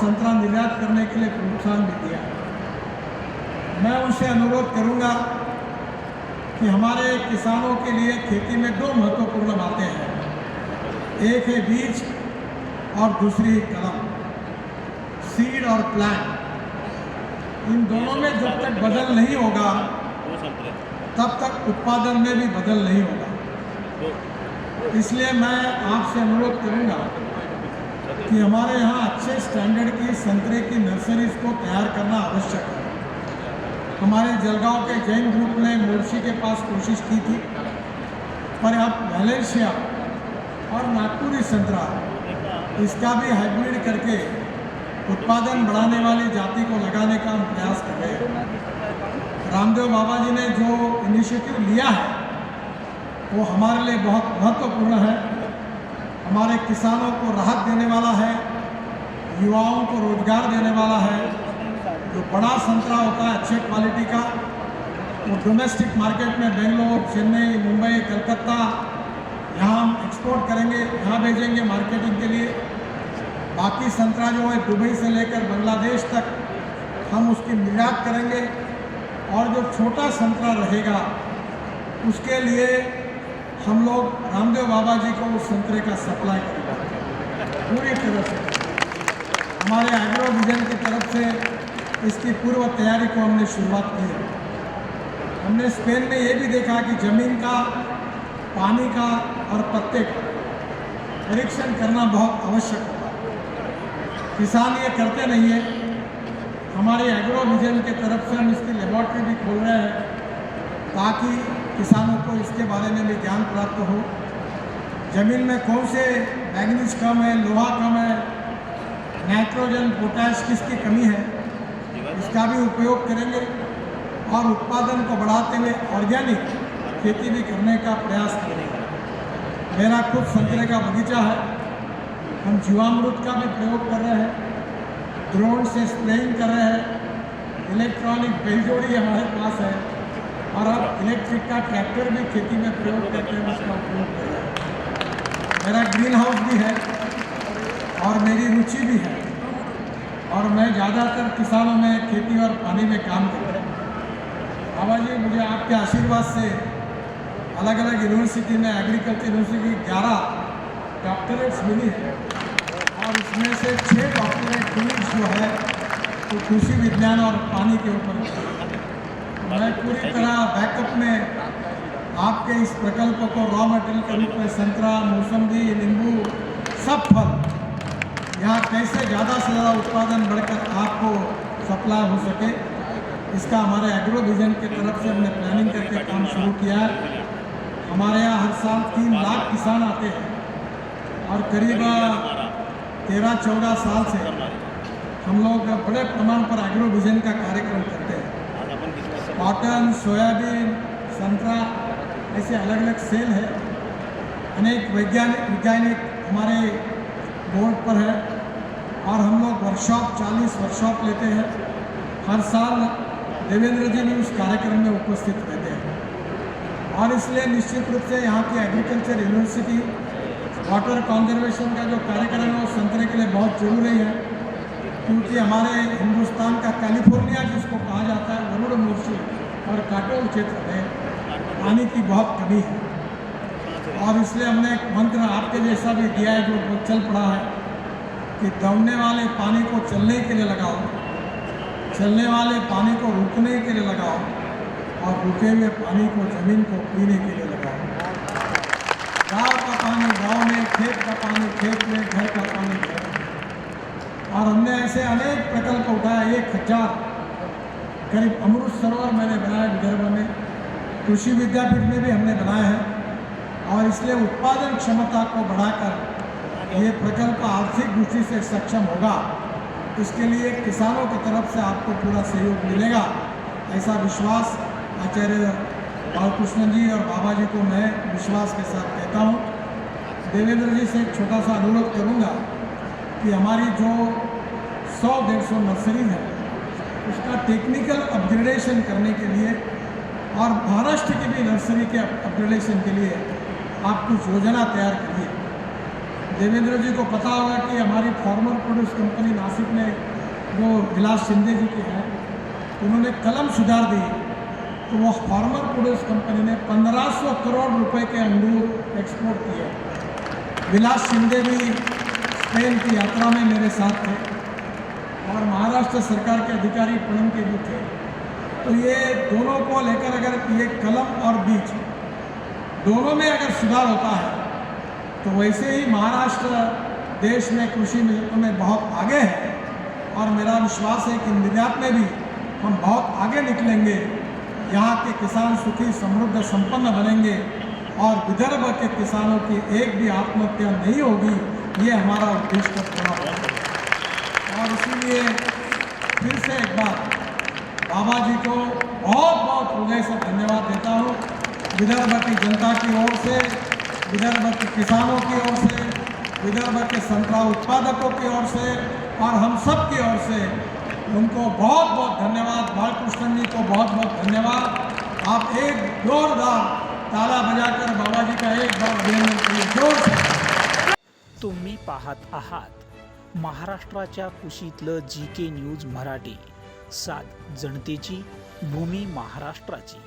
संतरा निर्यात करने के लिए प्रोत्साहन भी दिया। मैं उनसे अनुरोध करूंगा कि हमारे किसानों के लिए खेती में दो महत्वपूर्ण बातें हैं, एक है बीज और दूसरी कलम, सीड और प्लांट। इन दोनों में जब तक बदल नहीं होगा तब तक उत्पादन में भी बदल नहीं होगा। इसलिए मैं आपसे अनुरोध करूंगा कि हमारे यहाँ अच्छे स्टैंडर्ड की संतरे की नर्सरीज को तैयार करना आवश्यक है। हमारे जलगांव के जैन ग्रुप ने मुर्शी के पास कोशिश की थी, पर अब वैलेंशिया और नागपुरी संतरा इसका भी हाइब्रिड करके उत्पादन बढ़ाने वाली जाति को लगाने का हम प्रयास कर रहे हैं। रामदेव बाबा जी ने जो इनिशिएटिव लिया है वो हमारे लिए बहुत महत्वपूर्ण है। हमारे किसानों को राहत देने वाला है, युवाओं को रोजगार देने वाला है। जो बड़ा संतरा होता है अच्छे क्वालिटी का, वो डोमेस्टिक मार्केट में बेंगलोर, चेन्नई, मुंबई, कलकत्ता यहाँ हम एक्सपोर्ट करेंगे, यहाँ भेजेंगे मार्केटिंग के लिए। बाकी संतरा जो है दुबई से लेकर बांग्लादेश तक हम उसकी निर्यात करेंगे, और जो छोटा संतरा रहेगा उसके लिए हम लोग रामदेव बाबा जी को उस संतरे का सप्लाई करेंगे पूरी तरह से। हमारे एग्रो विजन की तरफ से इसकी पूर्व तैयारी को हमने शुरुआत की है। हमने स्पेन में ये भी देखा कि ज़मीन का, पानी का और पत्ते का परीक्षण करना बहुत आवश्यक होता है। किसान ये करते नहीं है। हमारे एग्रो विजन के तरफ से हम इसकी लेबॉर्ट्री भी खोल रहे हैं ताकि किसानों को इसके बारे में भी ज्ञान प्राप्त हो। ज़मीन में कौन से मैग्नीज कम है, लोहा कम है, नाइट्रोजन, पोटाश किसकी कमी है, इसका भी उपयोग करेंगे और उत्पादन को बढ़ाते हुए ऑर्गेनिक खेती भी करने का प्रयास करेंगे। मेरा खुद संतरे का बगीचा है। हम जीवामृत का भी प्रयोग कर रहे हैं, ड्रोन से स्प्रेइंग कर रहे हैं, इलेक्ट्रॉनिक बैलजोड़ी हमारे पास है, और अब इलेक्ट्रिक का ट्रैक्टर भी खेती में प्रयोग करते हैं, उसका उपयोग कर रहे हैं। मेरा ग्रीन हाउस भी है और मेरी रुचि भी है, और मैं ज़्यादातर किसानों में खेती और पानी में काम करता हूँ। बाबा जी, मुझे आपके आशीर्वाद से अलग अलग यूनिवर्सिटी में, एग्रीकल्चर यूनिवर्सिटी 11 डॉक्टरेट्स मिली है, और इसमें से 6 डॉक्टरेट फील्ड्स जो है तो कृषि विज्ञान और पानी के ऊपर। मैं पूरी तरह बैकअप में आपके इस प्रकल्प को रॉ मटेरियल के रूप में संतरा, मौसम्बी, नींबू, सब फल यहाँ कैसे ज़्यादा से ज़्यादा उत्पादन बढ़कर आपको सप्लाई हो सके, इसका हमारे एग्रो विजन की तरफ से हमने प्लानिंग करके काम शुरू किया है। हमारे यहाँ हर साल 3 लाख किसान आते हैं, और करीब 13-14 साल से हम लोग बड़े प्रमाण पर एग्रो विजन का कार्यक्रम करते हैं। कॉटन, सोयाबीन, संतरा, ऐसे अलग अलग सेल है। अनेक वैज्ञानिक हमारे बोर्ड पर है, और हम लोग वर्कशॉप 40 वर्कशॉप लेते हैं। हर साल देवेंद्र जी भी उस कार्यक्रम में उपस्थित रहते हैं, और इसलिए निश्चित रूप से यहाँ की एग्रीकल्चर यूनिवर्सिटी वाटर कंजर्वेशन का जो कार्यक्रम है वो संतरे के लिए बहुत जरूरी है, क्योंकि हमारे हिंदुस्तान का कैलिफोर्निया जिसको कहा जाता है, वरुण मोर्शी और काटोल क्षेत्र में पानी की बहुत कमी है। और इसलिए हमने एक मंत्र आपके जैसा भी दिया है जो चल पड़ा है कि दौड़ने वाले पानी को चलने के लिए लगाओ, चलने वाले पानी को रुकने के लिए लगाओ, और रुके हुए पानी को ज़मीन को पीने के लिए लगाओ। गाँव का पानी गाँव में, खेत का पानी खेत में, घर का पानी घर में। और हमने ऐसे अनेक प्रकल्प उठाए। 1000 करीब अमृत सरोवर मैंने बनाया विदर्भ में, कृषि विद्यापीठ में भी हमने बनाए हैं। और इसलिए उत्पादन क्षमता को बढ़ाकर ये प्रकल्प आर्थिक दृष्टि से सक्षम होगा। इसके लिए किसानों की तरफ से आपको पूरा सहयोग मिलेगा, ऐसा विश्वास आचार्य बालकृष्ण जी और बाबा जी को मैं विश्वास के साथ कहता हूँ। देवेंद्र जी से एक छोटा सा अनुरोध करूँगा कि हमारी जो 100-150 नर्सरी है उसका टेक्निकल अपग्रेडेशन करने के लिए, और महाराष्ट्र की भी नर्सरी के अपग्रेडेशन के लिए आप कुछ योजना तैयार करिए। देवेंद्र जी को पता होगा कि हमारी फार्मर प्रोड्यूस कंपनी नासिक में जो विलास शिंदे जी के हैं, उन्होंने कलम सुधार दी तो वो फार्मर प्रोड्यूस कंपनी ने 1500 करोड़ रुपए के अंगूर एक्सपोर्ट किए। विलास शिंदे भी स्पेन की यात्रा में मेरे साथ थे और महाराष्ट्र सरकार के अधिकारी पूनम के भी थे। तो ये दोनों को लेकर अगर ये कलम और बीज दोनों में अगर सुधार होता है तो वैसे ही महाराष्ट्र देश में कृषि में बहुत आगे है और मेरा विश्वास है कि निर्यात में भी हम बहुत आगे निकलेंगे। यहाँ के किसान सुखी समृद्ध संपन्न बनेंगे और विदर्भ के किसानों की एक भी आत्महत्या नहीं होगी, ये हमारा उद्देश्य पूरा होगा। और इसीलिए फिर से एक बार बाबा जी को बहुत बहुत हृदय से धन्यवाद देता हूँ। विदर्भ की जनता की ओर से, विदर्भ के किसानों की ओर से, विदर्भ के संतरा उत्पादकों की ओर से और हम सब की ओर से उनको बहुत बहुत धन्यवाद। बालकृष्ण जी को बहुत बहुत धन्यवाद। आप एक जोरदार ताला बजाकर बाबा जी का एक बार बेनती जोर से। तुम्ही पाहत आहात महाराष्ट्राच्या कुशीतलं GK न्यूज मराठी, सात जनतेची, भूमी महाराष्ट्राची।